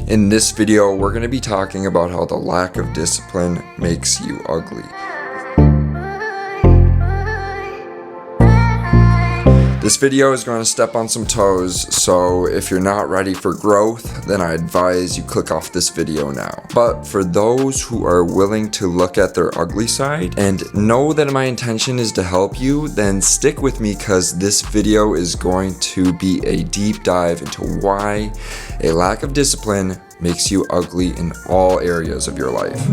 In this video, we're going to be talking about how the lack of discipline makes you ugly. This video is going to step on some toes, so if you're not ready for growth, then I advise you click off this video now. But for those who are willing to look at their ugly side and know that my intention is to help you, then stick with me because this video is going to be a deep dive into why a lack of discipline makes you ugly in all areas of your life.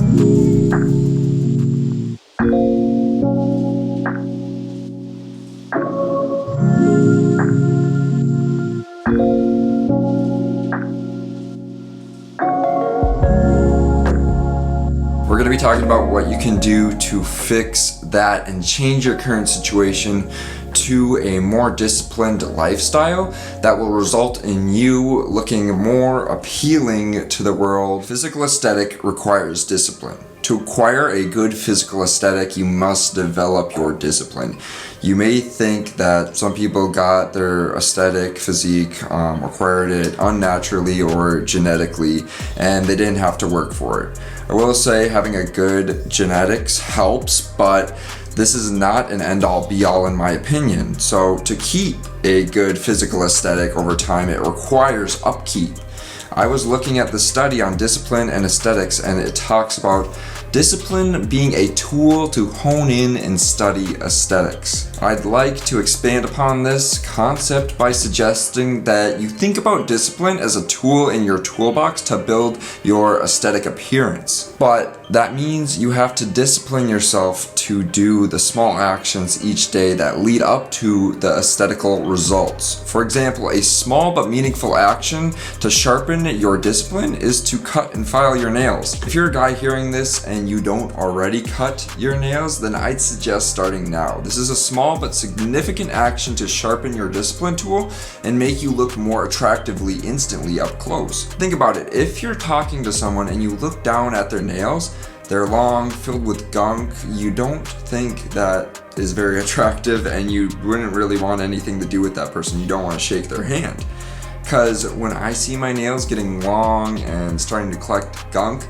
We're going to be talking about what you can do to fix that and change your current situation to a more disciplined lifestyle that will result in you looking more appealing to the world. Physical aesthetic requires discipline. To acquire a good physical aesthetic, you must develop your discipline. You may think that some people got their aesthetic physique, acquired it unnaturally or genetically, and they didn't have to work for it. I will say having a good genetics helps, but this is not an end-all be-all in my opinion. So to keep a good physical aesthetic over time, it requires upkeep. I was looking at the study on discipline and aesthetics, and it talks about discipline being a tool to hone in and study aesthetics. I'd like to expand upon this concept by suggesting that you think about discipline as a tool in your toolbox to build your aesthetic appearance. But that means you have to discipline yourself to do the small actions each day that lead up to the aesthetical results. For example, a small but meaningful action to sharpen your discipline is to cut and file your nails. If you're a guy hearing this and you don't already cut your nails, then I'd suggest starting now. This is a small but significant action to sharpen your discipline tool and make you look more attractively instantly up close. Think about it. If you're talking to someone and you look down at their nails, they're long, filled with gunk, you don't think that is very attractive and you wouldn't really want anything to do with that person. You don't want to shake their hand. Because when I see my nails getting long and starting to collect gunk,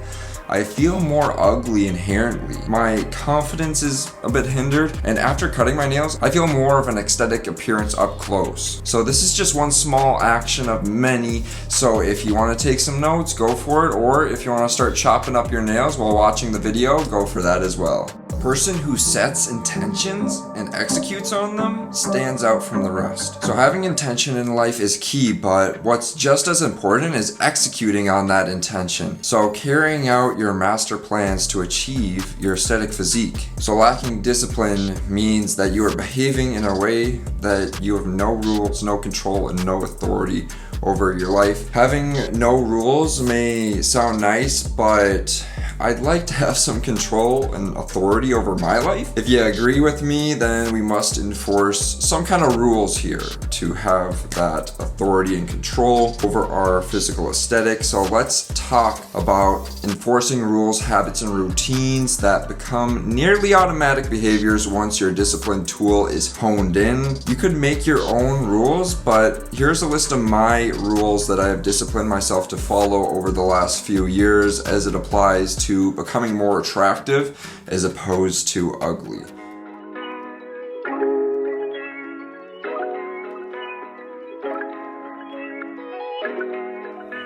I feel more ugly inherently. My confidence is a bit hindered, and after cutting my nails, I feel more of an aesthetic appearance up close. So this is just one small action of many, so if you want to take some notes, go for it, or if you want to start chopping up your nails while watching the video, go for that as well. A person who sets intentions and executes on them stands out from the rest. So having intention in life is key, but what's just as important is executing on that intention. So carrying out your master plans to achieve your aesthetic physique. So lacking discipline means that you are behaving in a way that you have no rules, no control, and no authority over your life. Having no rules may sound nice, but I'd like to have some control and authority over my life. If you agree with me, then we must enforce some kind of rules here to have that authority and control over our physical aesthetic. So let's talk about enforcing rules, habits, and routines that become nearly automatic behaviors once your discipline tool is honed in. You could make your own rules, but here's a list of my rules that I have disciplined myself to follow over the last few years as it applies to becoming more attractive as opposed to ugly.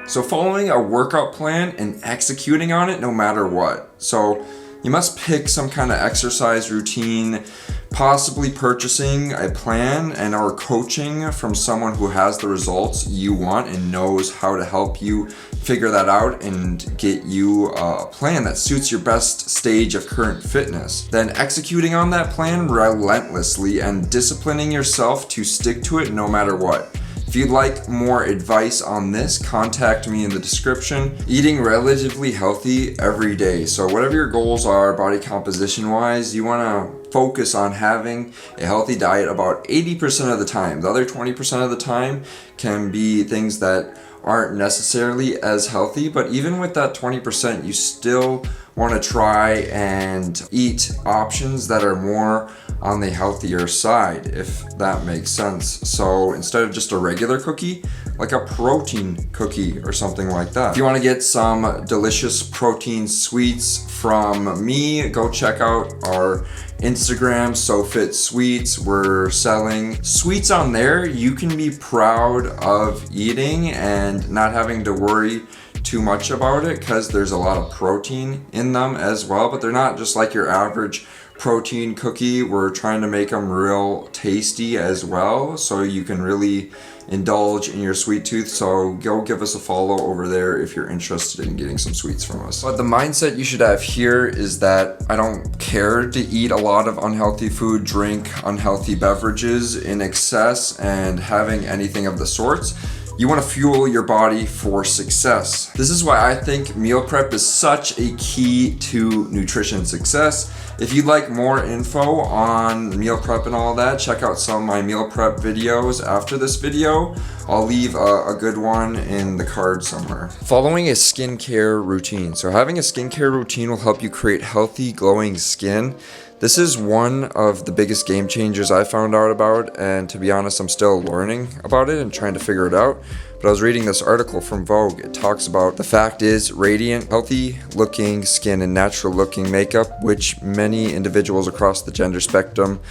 So following a workout plan and executing on it no matter what. So you must pick some kind of exercise routine, possibly purchasing a plan and or coaching from someone who has the results you want and knows how to help you figure that out and get you a plan that suits your best stage of current fitness. Then executing on that plan relentlessly and disciplining yourself to stick to it no matter what. If you'd like more advice on this, contact me in the description. Eating relatively healthy every day. So whatever your goals are, body composition wise, you want to focus on having a healthy diet about 80% of the time. The other 20% of the time can be things that aren't necessarily as healthy, but even with that 20%, you still want to try and eat options that are more on the healthier side, if that makes sense. So instead of just a regular cookie, like a protein cookie or something like that. If you want to get some delicious protein sweets from me, go check out our Instagram, SoFit Sweets. We're selling sweets on there you can be proud of eating and not having to worry too much about it, because there's a lot of protein in them as well, but they're not just like your average protein cookie. We're trying to make them real tasty as well, so you can really indulge in your sweet tooth. So go give us a follow over there if you're interested in getting some sweets from us. But the mindset you should have here is that I don't care to eat a lot of unhealthy food, drink unhealthy beverages in excess, and having anything of the sorts. You want to fuel your body for success. This is why I think meal prep is such a key to nutrition success. If you'd like more info on meal prep and all that, check out some of my meal prep videos after this video. I'll leave a good one in the card somewhere. Following a skincare routine. So having a skincare routine will help you create healthy, glowing skin. This is one of the biggest game changers I found out about, and to be honest, I'm still learning about it and trying to figure it out. But I was reading this article from Vogue. It talks about the fact is radiant, healthy looking skin and natural looking makeup, which many individuals across the gender spectrum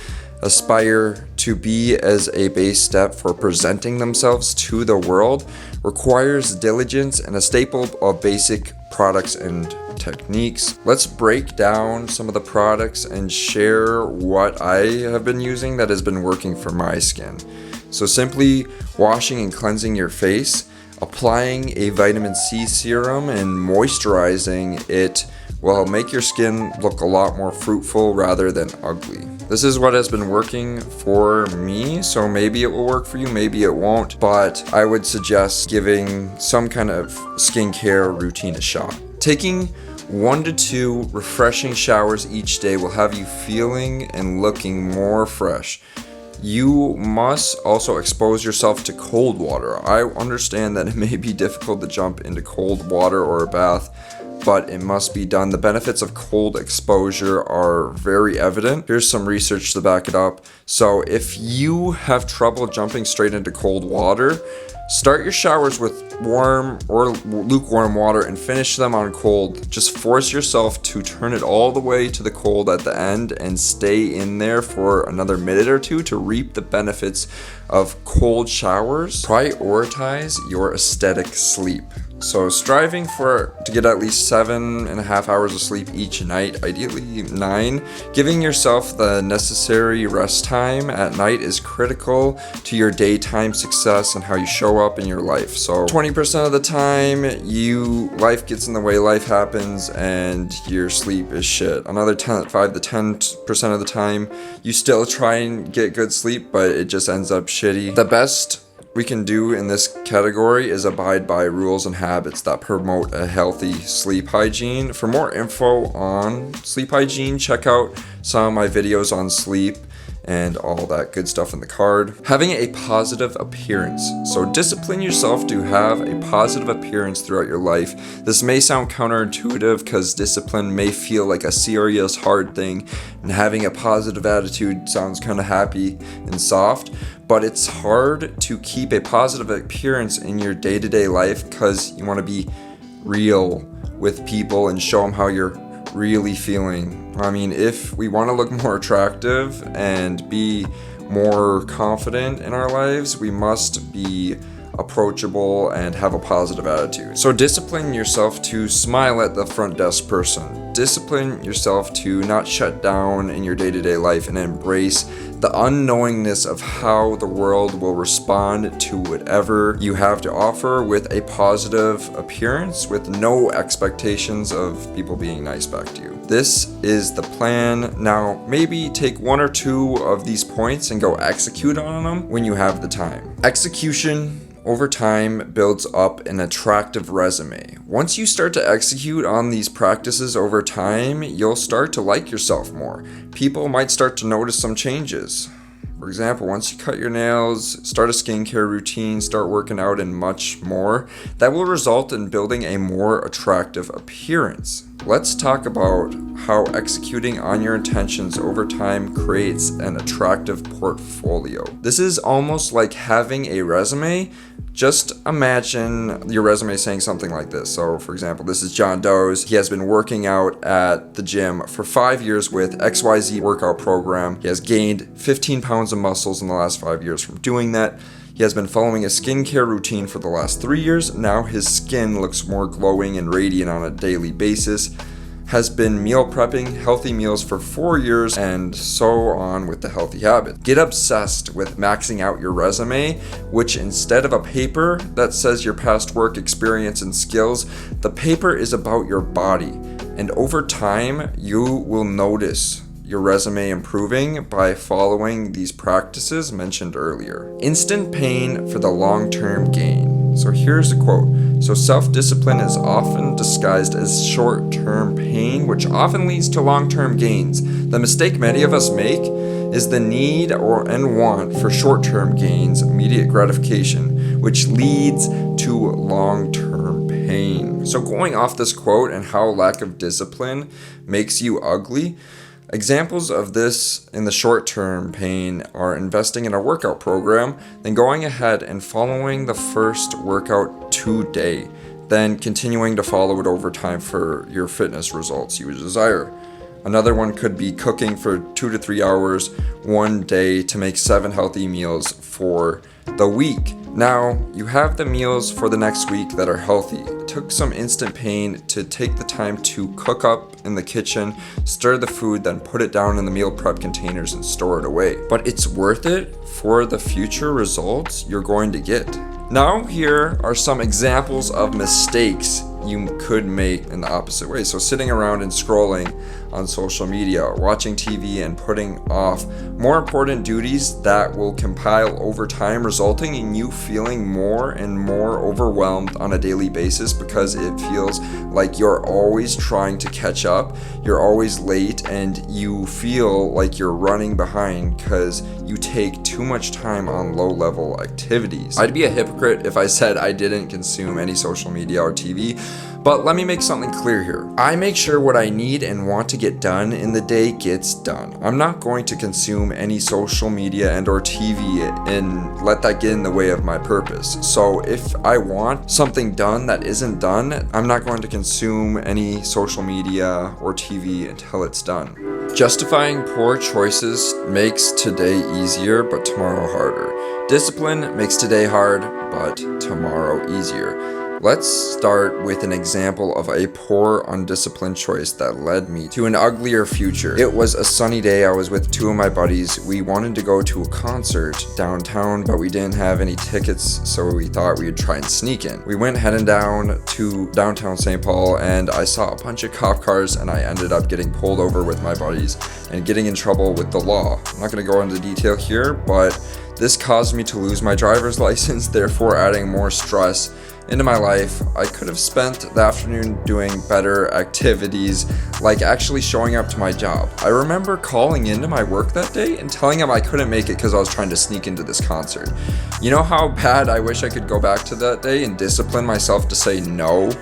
aspire to be as a base step for presenting themselves to the world, requires diligence and a staple of basic products and techniques. Let's break down some of the products and share what I have been using that has been working for my skin. So simply washing and cleansing your face, applying a vitamin C serum and moisturizing it will make your skin look a lot more fruitful rather than ugly. This is what has been working for me, so maybe it will work for you, maybe it won't, but I would suggest giving some kind of skincare routine a shot. Taking 1 to 2 refreshing showers each day will have you feeling and looking more fresh. You must also expose yourself to cold water. I understand that it may be difficult to jump into cold water or a bath, but it must be done. The benefits of cold exposure are very evident. Here's some research to back it up. So if you have trouble jumping straight into cold water, start your showers with warm or lukewarm water and finish them on cold. Just force yourself to turn it all the way to the cold at the end and stay in there for another minute or two to reap the benefits of cold showers. Prioritize your aesthetic sleep. So striving to get at least 7.5 hours of sleep each night, ideally 9. Giving yourself the necessary rest time at night is critical to your daytime success and how you show up in your life. So 20% of the time, life gets in the way, life happens, and your sleep is shit. Another 5 to 10% of the time, you still try and get good sleep, but it just ends up shitty. The best we can do in this category is abide by rules and habits that promote a healthy sleep hygiene. For more info on sleep hygiene, check out some of my videos on sleep and all that good stuff in the card. Having a positive appearance. So discipline yourself to have a positive appearance throughout your life. This may sound counterintuitive because discipline may feel like a serious hard thing, and having a positive attitude sounds kind of happy and soft, but it's hard to keep a positive appearance in your day-to-day life because you want to be real with people and show them how you're really feeling. I mean, if we want to look more attractive and be more confident in our lives, we must be approachable and have a positive attitude. So discipline yourself to smile at the front desk person. Discipline yourself to not shut down in your day-to-day life and embrace the unknowingness of how the world will respond to whatever you have to offer with a positive appearance, with no expectations of people being nice back to you. This is the plan. Now, maybe take 1 or 2 of these points and go execute on them when you have the time. Execution over time builds up an attractive resume. Once you start to execute on these practices over time, you'll start to like yourself more. People might start to notice some changes. For example, once you cut your nails, start a skincare routine, start working out, and much more, that will result in building a more attractive appearance. let's talk about how executing on your intentions over time creates an attractive portfolio. This is almost like having a resume. Just imagine your resume saying something like this. So, for example, this is John Doe's. He has been working out at the gym for 5 years with XYZ workout program. He has gained 15 pounds of muscles in the last 5 years from doing that. He has been following a skincare routine for the last 3 years. Now his skin looks more glowing and radiant on a daily basis. Has been meal prepping healthy meals for 4 years, and so on with the healthy habits. Get obsessed with maxing out your resume, which instead of a paper that says your past work experience and skills, the paper is about your body. And over time, you will notice your resume improving by following these practices mentioned earlier. Instant pain for the long-term gain. So here's a quote. So self-discipline is often disguised as short-term pain, which often leads to long-term gains. The mistake many of us make is the need and want for short-term gains, immediate gratification, which leads to long-term pain. So going off this quote and how lack of discipline makes you ugly, examples of this in the short-term pain are investing in a workout program, then going ahead and following the first workout today, then continuing to follow it over time for your fitness results you desire. Another one could be cooking for 2 to 3 hours one day to make 7 healthy meals for the week. Now, you have the meals for the next week that are healthy. It took some instant pain to take the time to cook up in the kitchen, stir the food, then put it down in the meal prep containers and store it away. But it's worth it for the future results you're going to get. Now, here are some examples of mistakes you could make in the opposite way. So sitting around and scrolling on social media, watching TV, and putting off more important duties that will compile over time, resulting in you feeling more and more overwhelmed on a daily basis because it feels like you're always trying to catch up, you're always late, and you feel like you're running behind because you take too much time on low-level activities. I'd be a hypocrite if I said I didn't consume any social media or TV, but let me make something clear here. I make sure what I need and want to get done in the day gets done. I'm not going to consume any social media and or TV and let that get in the way of my purpose. So if I want something done that isn't done, I'm not going to consume any social media or TV until it's done. Justifying poor choices makes today easier, but tomorrow harder. Discipline makes today hard, but tomorrow easier. Let's start with an example of a poor, undisciplined choice that led me to an uglier future. It was a sunny day. I was with 2 of my buddies. We wanted to go to a concert downtown, but we didn't have any tickets, so we thought we'd try and sneak in. We went heading down to downtown St. Paul, and I saw a bunch of cop cars, and I ended up getting pulled over with my buddies and getting in trouble with the law. I'm not going to go into detail here, but this caused me to lose my driver's license, therefore adding more stress into my life. I could have spent the afternoon doing better activities, like actually showing up to my job. I remember calling into my work that day and telling them I couldn't make it because I was trying to sneak into this concert. You know how bad I wish I could go back to that day and discipline myself to say no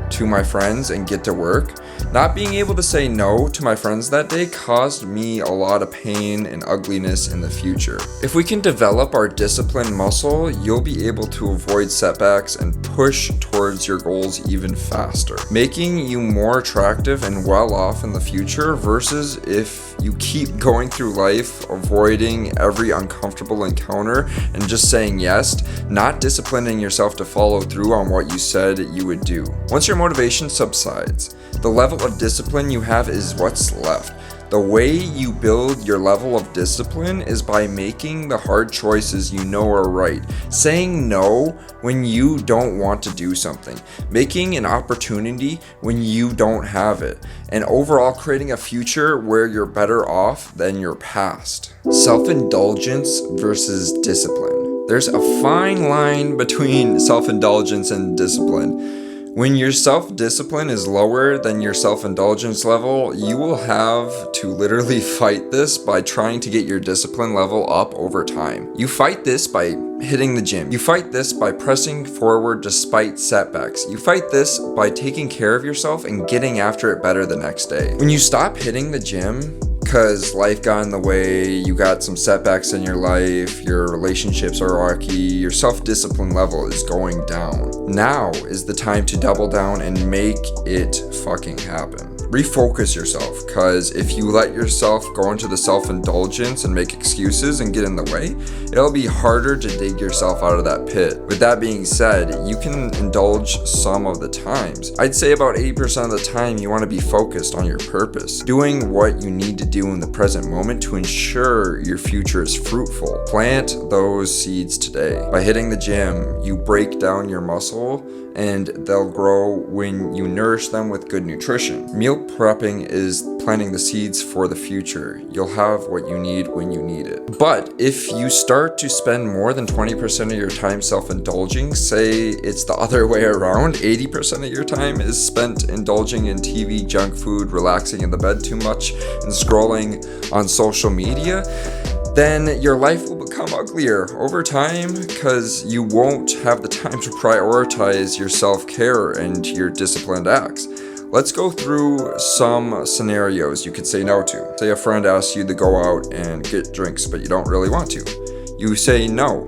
to my friends and get to work? Not being able to say no to my friends that day caused me a lot of pain and ugliness in the future. If we can develop our discipline muscle, you'll be able to avoid setbacks and push towards your goals even faster, making you more attractive and well off in the future versus if you keep going through life avoiding every uncomfortable encounter and just saying yes, not disciplining yourself to follow through on what you said you would do. Once your motivation subsides, the level of discipline you have is what's left. The way you build your level of discipline is by making the hard choices you know are right, saying no when you don't want to do something, making an opportunity when you don't have it, and overall creating a future where you're better off than your past. Self-indulgence versus discipline. There's a fine line between self-indulgence and discipline. When your self-discipline is lower than your self-indulgence level, you will have to literally fight this by trying to get your discipline level up over time. You fight this by hitting the gym. You fight this by pressing forward despite setbacks. You fight this by taking care of yourself and getting after it better the next day. When you stop hitting the gym because life got in the way, you got some setbacks in your life, your relationships are rocky, your self-discipline level is going down. Now is the time to double down and make it fucking happen. Refocus yourself, because if you let yourself go into the self-indulgence and make excuses and get in the way, it'll be harder to dig yourself out of that pit. With that being said, you can indulge some of the times. I'd say about 80% of the time you want to be focused on your purpose, doing what you need to do in the present moment to ensure your future is fruitful. Plant those seeds today. By hitting the gym, you break down your muscle and they'll grow when you nourish them with good nutrition. Meal prepping is planting the seeds for the future. You'll have what you need when you need it. But if you start to spend more than 20% of your time self-indulging, say it's the other way around, 80% of your time is spent indulging in TV, junk food, relaxing in the bed too much, and scrolling on social media, then your life will become uglier over time because you won't have the time to prioritize your self-care and your disciplined acts. Let's go through some scenarios you could say no to. Say a friend asks you to go out and get drinks, but you don't really want to. You say no.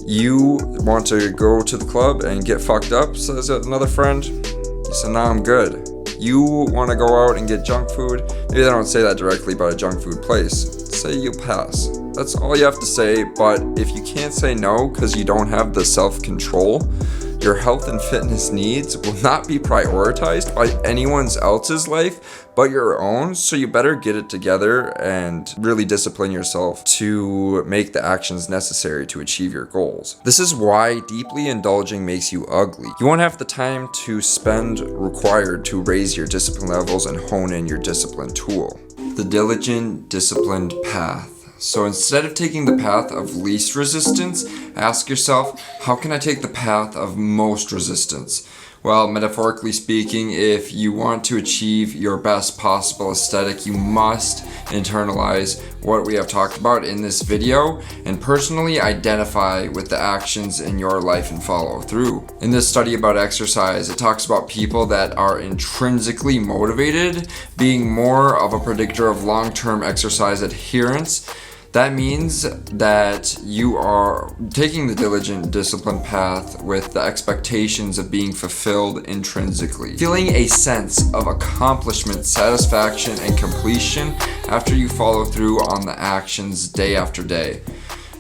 You want to go to the club and get fucked up, says another friend. You say, nah, I'm good. You want to go out and get junk food. Maybe they don't say that directly about a junk food place. Say you pass. That's all you have to say, but if you can't say no because you don't have the self-control, your health and fitness needs will not be prioritized by anyone else's life but your own, so you better get it together and really discipline yourself to make the actions necessary to achieve your goals. This is why deeply indulging makes you ugly. You won't have the time to spend required to raise your discipline levels and hone in your discipline tool. The diligent, disciplined path. So instead of taking the path of least resistance, ask yourself, how can I take the path of most resistance? Well, metaphorically speaking, if you want to achieve your best possible aesthetic, you must internalize what we have talked about in this video and personally identify with the actions in your life and follow through. In this study about exercise, it talks about people that are intrinsically motivated being more of a predictor of long-term exercise adherence. That means that you are taking the diligent, disciplined path with the expectations of being fulfilled intrinsically. Feeling a sense of accomplishment, satisfaction, and completion after you follow through on the actions day after day.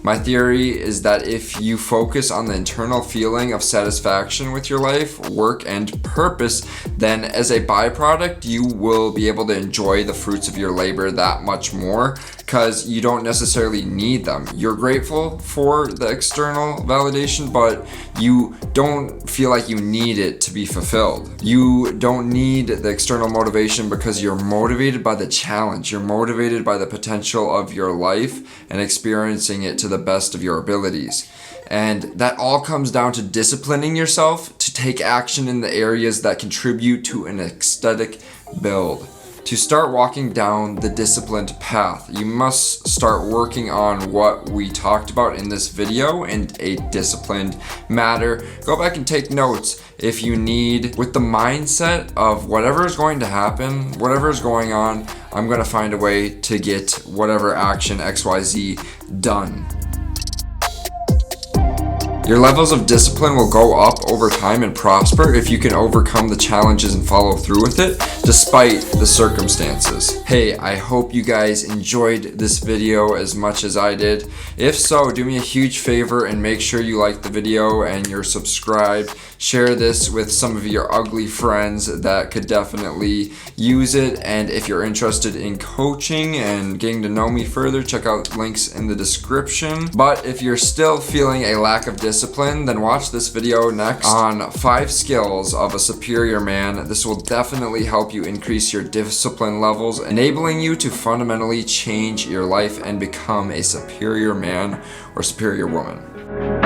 My theory is that if you focus on the internal feeling of satisfaction with your life, work, and purpose, then as a byproduct, you will be able to enjoy the fruits of your labor that much more because you don't necessarily need them. You're grateful for the external validation, but you don't feel like you need it to be fulfilled. You don't need the external motivation because you're motivated by the challenge. You're motivated by the potential of your life and experiencing it to the best of your abilities. And that all comes down to disciplining yourself to take action in the areas that contribute to an aesthetic build. To start walking down the disciplined path, you must start working on what we talked about in this video in a disciplined manner. Go back and take notes if you need, with the mindset of whatever is going to happen, whatever is going on, I'm going to find a way to get whatever action XYZ done. Your levels of discipline will go up over time and prosper if you can overcome the challenges and follow through with it despite the circumstances. Hey, I hope you guys enjoyed this video as much as I did. If so, do me a huge favor and make sure you like the video and you're subscribed. Share this with some of your ugly friends that could definitely use it. And if you're interested in coaching and getting to know me further, check out links in the description. But if you're still feeling a lack of discipline, then watch this video next on 5 skills of a superior man. This will definitely help you increase your discipline levels, enabling you to fundamentally change your life and become a superior man or superior woman.